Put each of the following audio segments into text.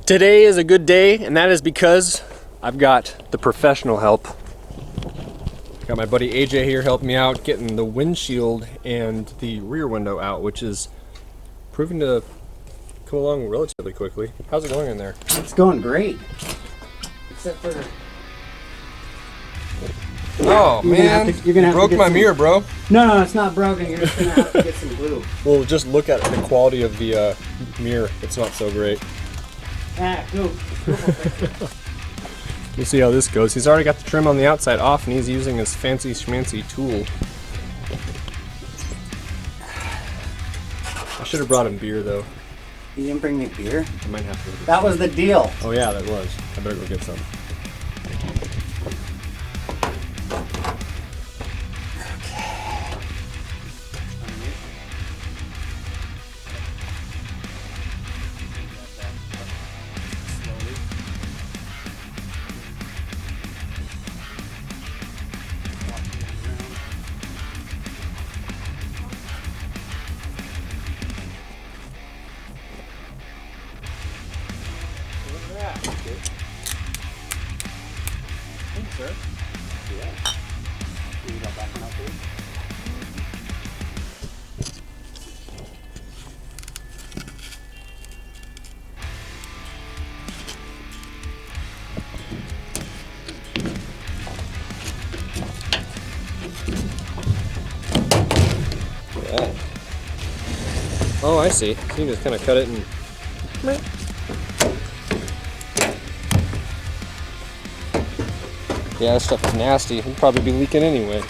Today is a good day, and that is because I've got the professional help. Got my buddy AJ here helping me out getting the windshield and the rear window out, which is proving to come along relatively quickly. How's it going in there? It's going great. Except for... Oh man, you're gonna have broke to my some... mirror, bro. No, it's not broken. You're just gonna have to get some glue. Well, just look at the quality of the mirror. It's not so great. Go. We'll see how this goes. He's already got the trim on the outside off, and he's using his fancy schmancy tool. I should have brought him beer, though. You didn't bring me beer? I might have to. That was the deal. Oh yeah, that was. I better go get some. Sir? Yeah. You got that one out there? Yeah. Oh, I see. So you just kind of cut it and... Yeah, this stuff is nasty. It'll probably be leaking anyway.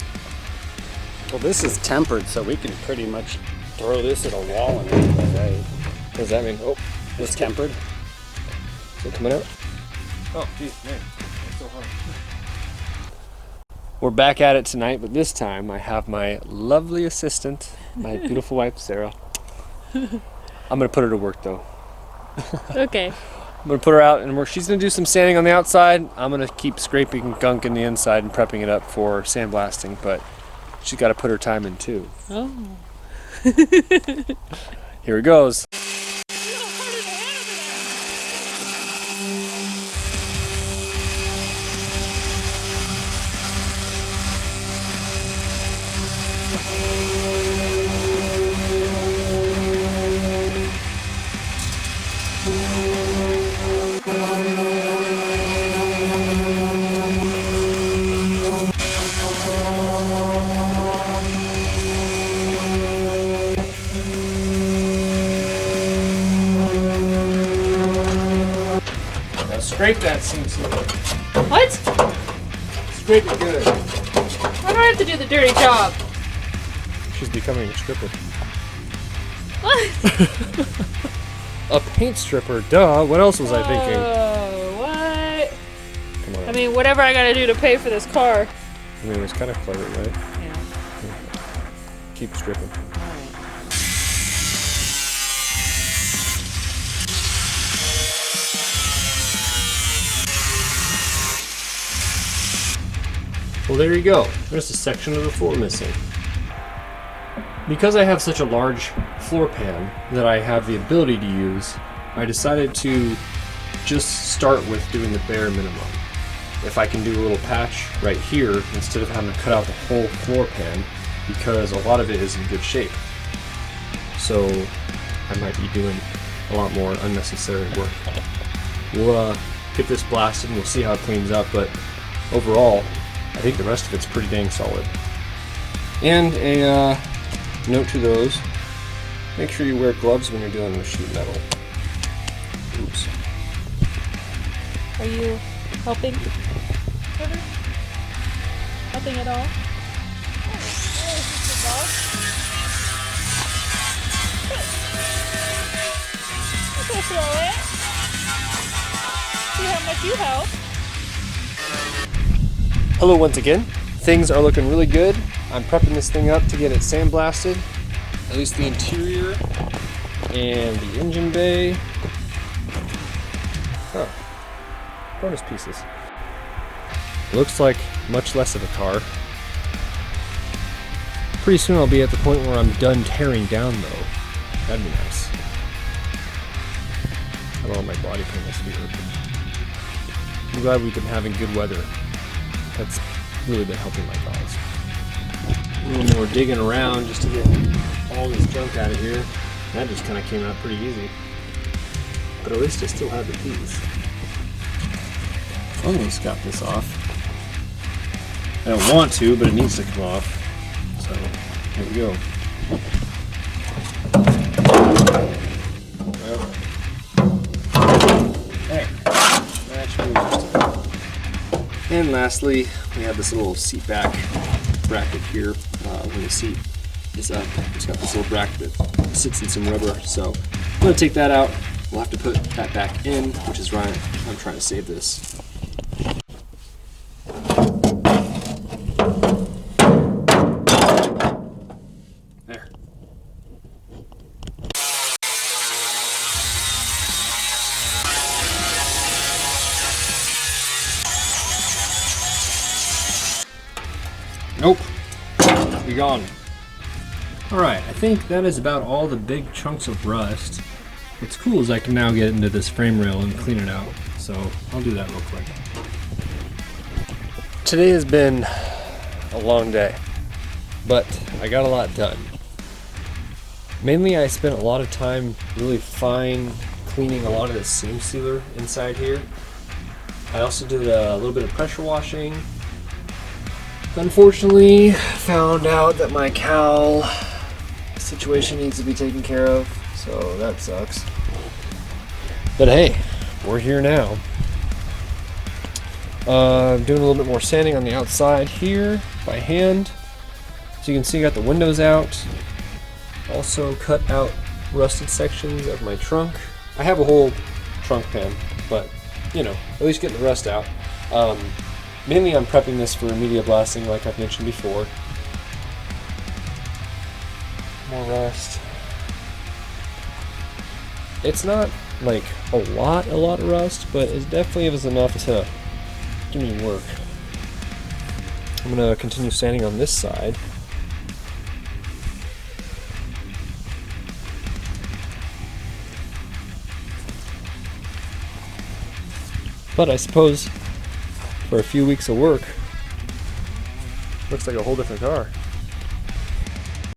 Well, this is tempered, so we can pretty much throw this at a wall and everything, right? What does that mean? Oh, It's tempered. is it coming out? Oh, geez, man. It's so hard. We're back at it tonight, but this time I have my lovely assistant, my beautiful wife, Sarah. I'm going to put her to work, though. Okay. I'm going to put her out, and she's going to do some sanding on the outside. I'm going to keep scraping gunk in the inside and prepping it up for sandblasting, but she's got to put her time in, too. Oh. Here it goes. Scrape that sink. What? Scrape it good. Why do I have to do the dirty job? She's becoming a stripper. What? A paint stripper, duh. What else was I thinking? Oh, what? Come on. I mean, whatever I gotta do to pay for this car. I mean, it was kind of clever, right? Yeah. Keep stripping. Well, there you go. There's a section of the floor missing. Because I have such a large floor pan that I have the ability to use, I decided to just start with doing the bare minimum. If I can do a little patch right here instead of having to cut out the whole floor pan, because a lot of it is in good shape. So I might be doing a lot more unnecessary work. We'll get this blasted and we'll see how it cleans up, but overall, I think the rest of it's pretty dang solid. And a note to those, make sure you wear gloves when you're dealing with sheet metal. Oops. Are you helping? Helping at all? Okay, throw it. See how much you help. Hello once again. Things are looking really good. I'm prepping this thing up to get it sandblasted. At least the interior and the engine bay. Oh, bonus pieces. Looks like much less of a car. Pretty soon I'll be at the point where I'm done tearing down though. That'd be nice. Have know my body pain must be hurting. I'm glad we've been having good weather. That's really been helping my cause. A little more digging around just to get all this junk out of here. That just kind of came out pretty easy. But at least I still have the piece. Almost got this off. I don't want to, but it needs to come off. So, here we go. Well, there. That actually moves just a bit. And lastly, we have this little seat back bracket here. When the seat is up, it's got this little bracket that sits in some rubber. So I'm going to take that out. We'll have to put that back in, which is why I'm trying to save this. There. Nope. Be gone. Alright, I think that is about all the big chunks of rust. What's cool is I can now get into this frame rail and clean it out. So I'll do that real quick. Today has been a long day, but I got a lot done. Mainly I spent a lot of time really fine cleaning a lot of the seam sealer inside here. I also did a little bit of pressure washing. Unfortunately, found out that my cowl situation needs to be taken care of, so that sucks. But hey, we're here now. I'm doing a little bit more sanding on the outside here by hand. So you can see I got the windows out. Also cut out rusted sections of my trunk. I have a whole trunk pan, but you know, at least getting the rust out. Mainly I'm prepping this for media blasting like I've mentioned before. More rust. It's not like a lot of rust, but it definitely is enough to give me work. I'm gonna continue sanding on this side. But I suppose for a few weeks of work, looks like a whole different car.